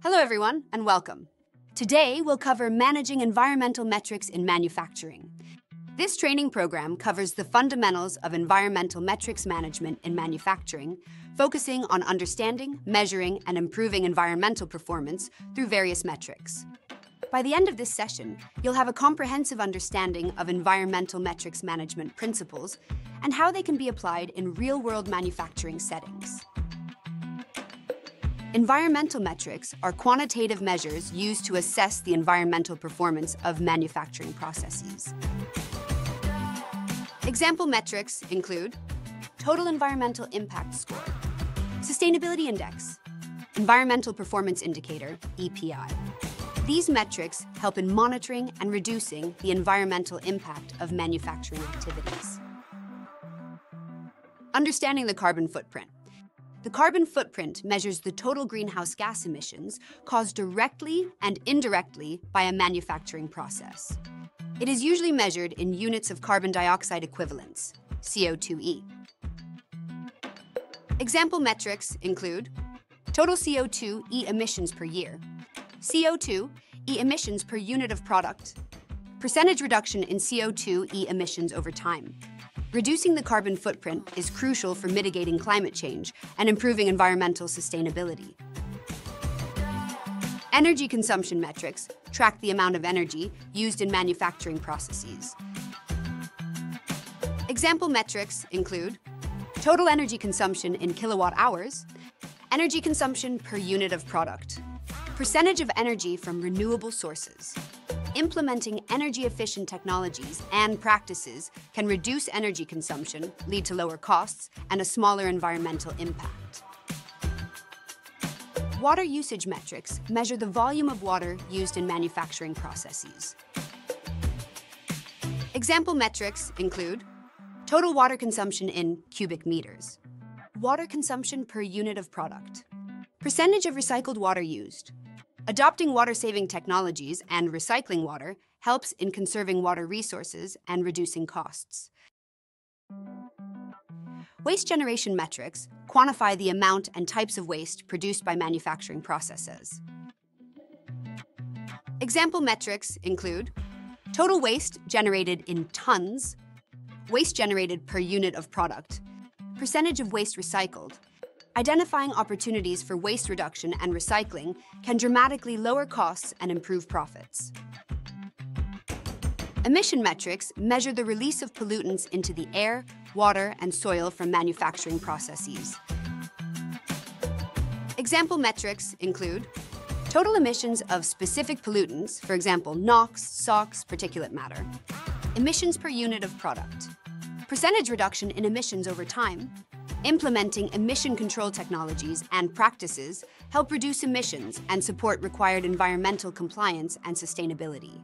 Hello everyone, and welcome. Today we'll cover managing environmental metrics in manufacturing. This training program covers the fundamentals of environmental metrics management in manufacturing, focusing on understanding, measuring, and improving environmental performance through various metrics. By the end of this session, you'll have a comprehensive understanding of environmental metrics management principles and how they can be applied in real-world manufacturing settings. Environmental metrics are quantitative measures used to assess the environmental performance of manufacturing processes. Example metrics include Total Environmental Impact Score, Sustainability Index, Environmental Performance Indicator, EPI. These metrics help in monitoring and reducing the environmental impact of manufacturing activities. Understanding the carbon footprint. The carbon footprint measures the total greenhouse gas emissions caused directly and indirectly by a manufacturing process. It is usually measured in units of carbon dioxide equivalents, CO2e. Example metrics include total CO2e emissions per year, CO2e emissions per unit of product, percentage reduction in CO2e emissions over time. Reducing the carbon footprint is crucial for mitigating climate change and improving environmental sustainability. Energy consumption metrics track the amount of energy used in manufacturing processes. Example metrics include total energy consumption in kilowatt hours, energy consumption per unit of product, percentage of energy from renewable sources. Implementing energy-efficient technologies and practices can reduce energy consumption, lead to lower costs, and a smaller environmental impact. Water usage metrics measure the volume of water used in manufacturing processes. Example metrics include total water consumption in cubic meters, water consumption per unit of product, percentage of recycled water used. Adopting water-saving technologies and recycling water helps in conserving water resources and reducing costs. Waste generation metrics quantify the amount and types of waste produced by manufacturing processes. Example metrics include total waste generated in tons, waste generated per unit of product, percentage of waste recycled. Identifying opportunities for waste reduction and recycling can dramatically lower costs and improve profits. Emission metrics measure the release of pollutants into the air, water, and soil from manufacturing processes. Example metrics include total emissions of specific pollutants, for example, NOx, SOx, particulate matter, emissions per unit of product, percentage reduction in emissions over time. Implementing emission control technologies and practices help reduce emissions and support required environmental compliance and sustainability.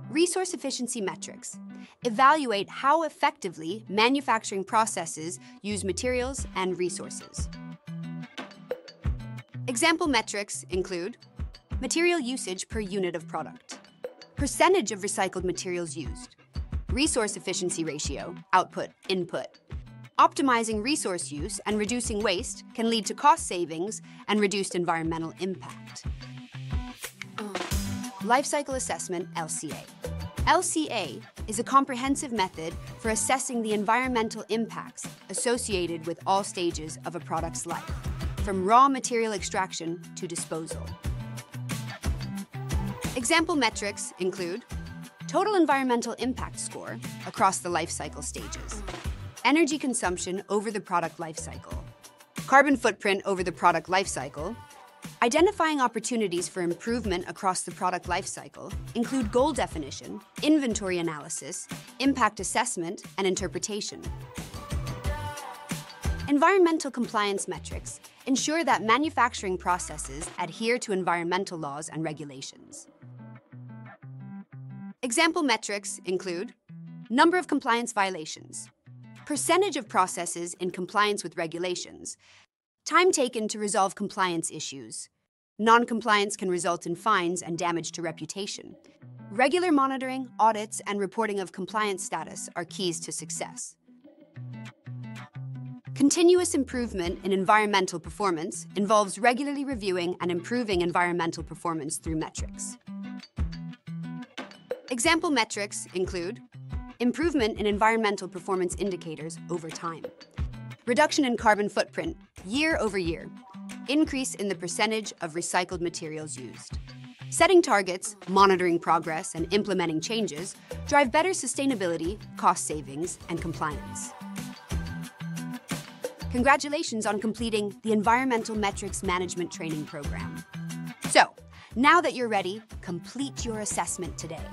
Resource efficiency metrics evaluate how effectively manufacturing processes use materials and resources. Example metrics include material usage per unit of product, percentage of recycled materials used, resource efficiency ratio, output, input. Optimizing resource use and reducing waste can lead to cost savings and reduced environmental impact. Life Cycle Assessment, LCA. LCA is a comprehensive method for assessing the environmental impacts associated with all stages of a product's life, from raw material extraction to disposal. Example metrics include total environmental impact score across the life cycle stages, energy consumption over the product life cycle, carbon footprint over the product life cycle. Identifying opportunities for improvement across the product life cycle include goal definition, inventory analysis, impact assessment, and interpretation. Environmental compliance metrics ensure that manufacturing processes adhere to environmental laws and regulations. Example metrics include number of compliance violations, percentage of processes in compliance with regulations, time taken to resolve compliance issues. Non-compliance can result in fines and damage to reputation. Regular monitoring, audits, and reporting of compliance status are keys to success. Continuous improvement in environmental performance involves regularly reviewing and improving environmental performance through metrics. Example metrics include improvement in environmental performance indicators over time, reduction in carbon footprint year over year, increase in the percentage of recycled materials used. Setting targets, monitoring progress, and implementing changes drive better sustainability, cost savings, and compliance. Congratulations on completing the Environmental Metrics Management Training Program. So, now that you're ready, complete your assessment today.